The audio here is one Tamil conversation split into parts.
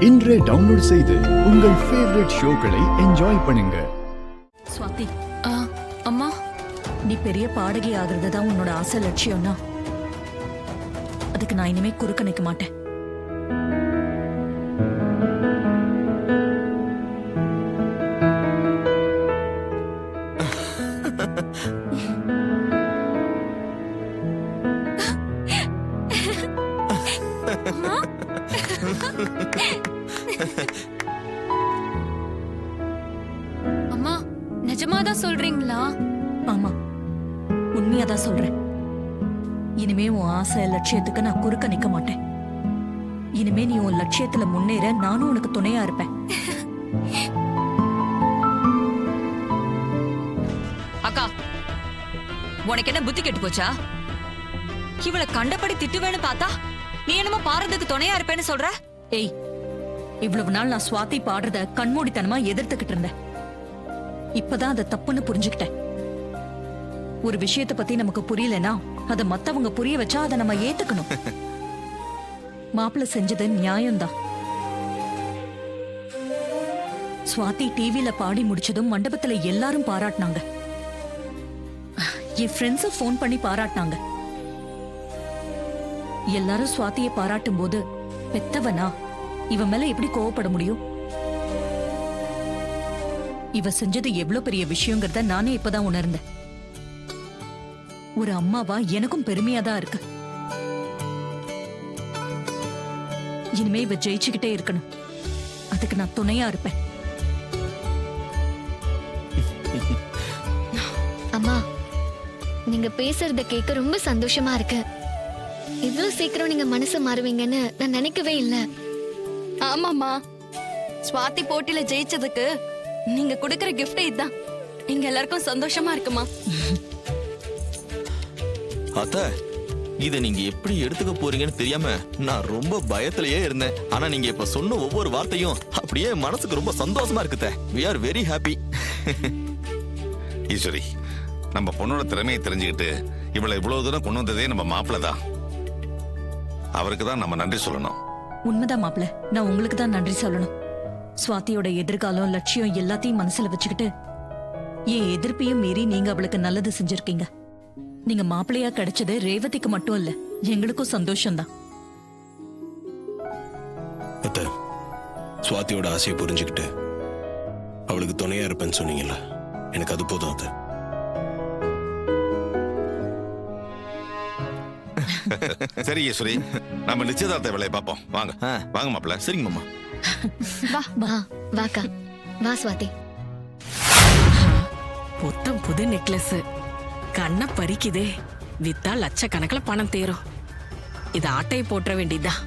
இன்றே டவுன்லோட் செய்து உங்கள் ஃபேவரட் ஷோக்களை என்ஜாய் பண்ணுங்க. ஸ்வாதி, அம்மா, நீ பெரிய பாடகி ஆகிறது தான் உன்னோட ஆசை லட்சியம்னா அதுக்கு நான் இனிமே குறுக்க நிற்க மாட்டேன். அம்மா, நிஜமாதான் சொல்றீங்களா? ஆமா, உண்மையாதான் சொல்றேன். இனிமே உன் ஆசை லட்சியத்துக்கு நான் குறுக்க நிக்க மாட்டேன். இனிமே நீ உன் லட்சியத்துல முன்னேற நானும் உனக்கு துணையா இருப்பேன். அக்கா, உனக்கு என்ன புத்தி கெட்டு போச்சா? இவளை கண்டபடி திட்டுவேன்னு பார்த்தா நீ என்னமோ பாரதுக்கு துணையா இருப்பேன்னு சொல்ற? ஏய், இவ்வளவு நாள் நான் ஸ்வாதி பாடுறத கண்மூடித்தனமா எதிர்த்துக்கிட்டு இருந்தேன். இப்பதான் அதை தப்புன்னு புரிஞ்சுக்கிட்டேன். ஒரு விஷயத்தை பத்தி நமக்கு புரியலனா அதை மத்தவங்க புரிய வச்சா அதை நம்ம ஏத்துக்கணும். மாப்பிள்ள செஞ்சது நியாயம்தான். ஸ்வாதி டிவில பாடி முடிச்சதும் மண்டபத்துல எல்லாரும் பாராட்டினாங்க. என் ஃப்ரெண்ட்ஸ் போன் பண்ணி பாராட்டினாங்க. எல்லாரும் ஸ்வாதியை பாராட்டும் போது பெத்தவனா இவன் மேல எப்படி கோவப்பட முடியும்? இவ செஞ்சது எவ்வளவு பெரிய விஷயங்கிறத நானே இப்பதான் உணர்ந்தேன். ஒரு அம்மாவா எனக்கும் பெருமையா தான் இருக்கு. இனிமே இவ ஜெயிச்சுக்கிட்டே இருக்கணும். அதுக்கு நான் துணையா இருப்பேன். அம்மா, நீங்க பேசுறத கேட்க ரொம்ப சந்தோஷமா இருக்கு. இவ்வளவு சீக்கிரம் நீங்க மனசு மாறுவீங்கன்னு நான் நினைக்கவே இல்ல. ஆமாம்மா, ஸ்வாதி போட்டியில ஜெயிச்சதுக்கு நீங்க கொடுக்கற கிஃப்ட் இதுதான். எங்க எல்லாருக்கும் சந்தோஷமா இருக்குமா? அத்த, இத நீங்க எப்படி எடுத்துக்க போறீங்கன்னு தெரியாம நான் ரொம்ப பயத்திலேயே இருந்தேன். ஆனா நீங்க இப்ப சொன்ன ஒவ்வொரு வார்த்தையும் அப்படியே மனசுக்கு ரொம்ப சந்தோஷமா இருக்குதே. We are very happy. Eswari, நம்ம பொண்ணோட திறமையை தெரிஞ்சுக்கிட்டு இவளை இவ்வளவு தூரம் கொண்டு வந்ததே நம்ம மாப்பிள்ள தான். அவருக்கு தான் நம்ம நன்றி சொல்லணும். உண்மைதான் மாப்பிள்ள, நான் உங்களுக்கு தான் நன்றி சொல்லணும். ஸ்வாதியோட எதிர்காலம் லட்சியம் எல்லாத்தையும் மனசுல வச்சுக்கிட்டு என் எதிர்ப்பையும் மீறி நீங்க அவளுக்கு நல்லது செஞ்சிருக்கீங்க. நீங்க மாப்பிள்ளையா கிடைச்சது ரேவதிக்கு மட்டும் இல்ல, எங்களுக்கும் சந்தோஷம்தான். அத்த, ஸ்வாதியோட ஆசையை புரிஞ்சுக்கிட்டு அவளுக்கு துணையா இருப்பேன்னு சொன்னீங்கல்ல, எனக்கு அது போதும் அத்த. சரி ஈஸ்வரி, நம்ம நிச்சயதார்த்த வேலையை பார்ப்போம். வாங்க வாங்க மாப்பிள்ள. சரிங்க மாமா. வா வா வாக்கா, வா ஸ்வாதி. புத்தம் புது நெக்லஸ் கண்ண பறிக்குதே. வித்தா லட்சக்கணக்கில் பணம் தேரும். இது ஆட்டையை போட்ட வேண்டியதுதான்.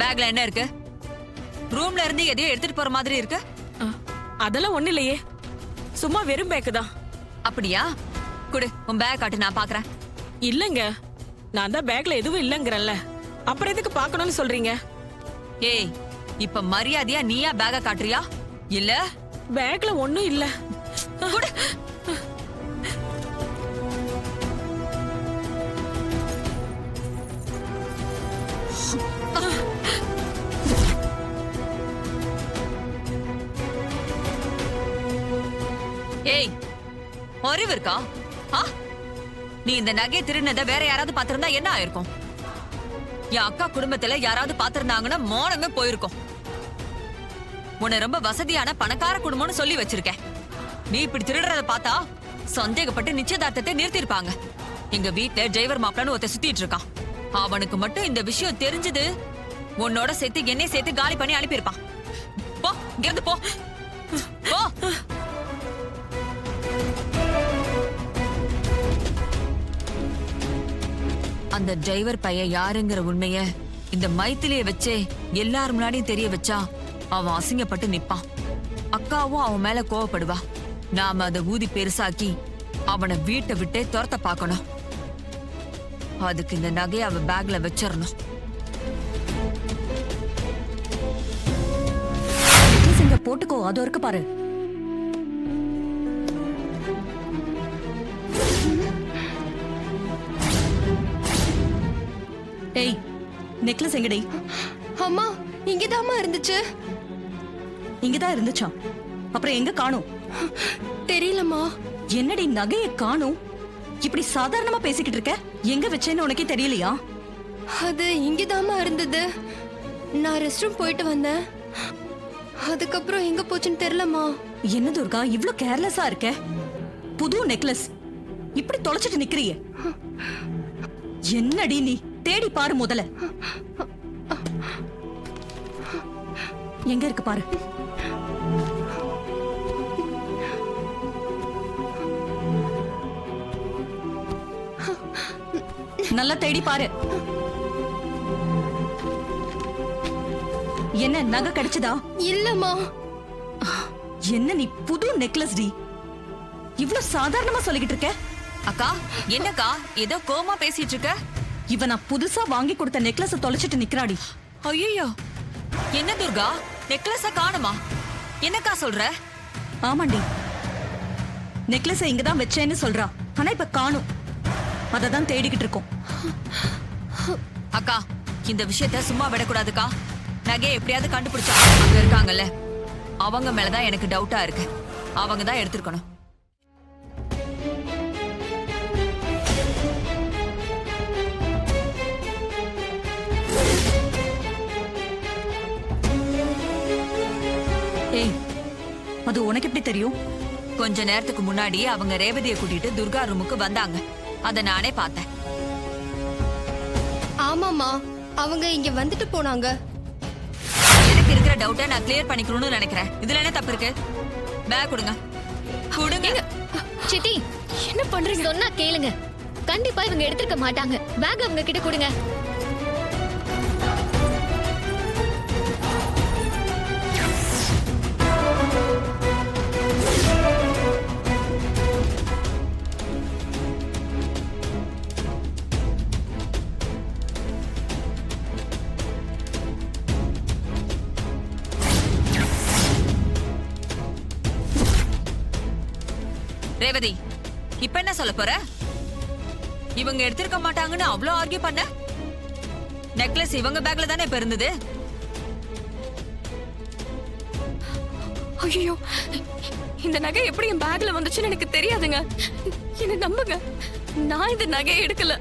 பேக்ல என்ன இருக்கு? ரூம்ல இருந்து எதையோ எடுத்துட்டு போற மாதிரி இருக்கு. அதெல்லாம் ஒண்ணு இல்லையே, சும்மா வெறும் பேக்கு தான். அப்படியா? குடு, உன் பேக் காட்டு, நான் பாக்குறேன். இல்லங்க, நான் தான் பேக்ல எதுவும் இல்லங்கறல்ல, அப்புறம் எதுக்கு பார்க்கணும்னு சொல்றீங்க? ஏய், இப்ப மரியாதையா நீயா பேக்க காட்டுறியா இல்ல? பேக்ல ஒண்ணும் இல்ல. குடு. ஏய், அறிவு இருக்கா? நீ இந்த நகையை திருநதை வேற யாராவது பாத்திருந்தா என்ன ஆயிருக்கும்? என் அக்கா குடும்பத்துல யாராவது பாத்திருந்தாங்கன்னா மோனமே போயிருக்கும். உன்னை ரொம்ப வசதியான பணக்கார குடும்பம்னு சொல்லி வச்சிருக்கேன். நீ இப்படி திருடுறத பார்த்தா சந்தேகப்பட்டு நிச்சயதார்த்தத்தை நிறுத்திருப்பாங்க. எங்க வீட்டுல டிரைவர் மாப்பிளன்னு ஒருத்த சுத்திட்டு இருக்கான். அவனுக்கு மட்டும் இந்த விஷயம் தெரிஞ்சது உன்னோட சேர்த்து என்னை சேர்த்து காலி பண்ணி அனுப்பியிருப்பான். போ, இங்கிருந்து போ. போ. அந்த டிரைவர் பையன் யாருங்கிற உண்மைய இந்த மைத்திலிய வச்சே எல்லார் முன்னாடியும் தெரிய வச்சா அவன் அசிங்கப்பட்டு நிப்பான். அக்காவும் அவன் மேல கோவப்படுவா. நாம அதை ஊதி பெருசாக்கி அவனை வீட்டை விட்டே துரத்த பார்க்கணும். அதுக்கு இந்த நகையை அவ பேக்ல வச்சிடணும். இங்க போட்டுக்கோ, அதோ இருக்கு பாரு. ஏய், நெக்லஸ் எங்கடி? அம்மா இங்கதாம்மா இருந்துச்சு. இங்கதான் இருந்துச்சா? அப்புறம் எங்க காணோம்? தெரியலம்மா. என்னடி நகையை காணோம்? இப்படி சாதாரணமா பேசிக்கிட்டு இருக்க? எங்க வச்சேன்னு உனக்கே தெரியலையா? அது இங்கதாம்மா இருந்தது. நான் ரெஸ்ட் ரூம் போயிட்டு வந்தேன். அதுக்கப்புறம் எங்க போச்சுன்னு தெரியலம்மா. என்ன துர்கா இவ்ளோ கேர்லெஸ்ஸா இருக்க? புது நெக்லஸ் இப்படி தொலைச்சிட்டு நிக்கிறியே, என்னடி நீ? தேடி பாரு முதல்ல. எங்க இருக்கு பாரு. நல்லா தேடி பாரு. என்ன நகை கிடைச்சதா? இல்லம்மா. என்ன நீ புது நெக்லஸ் டி, இவ்ளோ சாதாரணமா சொல்லிக்கிட்டு இருக்க? அக்கா என்னக்கா ஏதோ கோமா பேசிட்டு இருக்க? இவ நான் புதுசா வாங்கி கொடுத்த நெக்லஸ் தொலைச்சிட்டு நிக்கிறாடி. ஐயோ, என்ன துர்கா நெக்லஸ காணுமா? என்னக்கா சொல்ற? ஆமாண்டி, நெக்லஸ் இங்கதான் வச்சேன்னு சொல்றா. ஆனா இப்ப காணும். அததான் தேடிக்கிட்டு இருக்கோம். அக்கா இந்த விஷயத்த சும்மா விடக்கூடாதுக்கா. நகையை எப்படியாவது கண்டுபிடிச்சா அங்க இருக்காங்கல்ல, அவங்க மேலதான் எனக்கு டவுட்டா இருக்கு. அவங்க தான் எடுத்திருக்கணும். ஏய், அது உனக்கு எப்படி தெரியும்? கொஞ்ச நேரத்துக்கு முன்னாடி அவங்க ரேவதியை கூட்டிட்டு துர்கா ரூமுக்கு வந்தாங்க. அத நானே பார்த்தேன். ஆமாம்மா, அவங்க இங்க வந்துட்டு போனாங்க. எனக்கு இருக்கிற டவுட்டை நான் கிளியர் பண்ணிக்கணும்னு நினைக்கிறேன். இதுல என்ன தப்பு இருக்கு? பேக் கொடுங்க. கொடுங்க. சித்தி என்ன பண்றீங்க? சொன்னா கேளுங்க. கண்டிப்பா இவங்க எடுத்திருக்க மாட்டாங்க. பேக் அவங்க கிட்ட கொடுங்க. ரேவதி இப்ப என்ன சொல்ல போற? இவங்க எடுத்திருக்க மாட்டாங்கன்னு அவ்வளவு ஆர்கியூ பண்ண? நெக்லஸ் இவங்க பேக்ல தானே இப்ப இருந்தது. ஐயோ, இந்த நகை எப்படி என் பேக்ல வந்துச்சுன்னு எனக்கு தெரியாதுங்க. என்ன நம்புங்க, நான் இந்த நகையை எடுக்கல.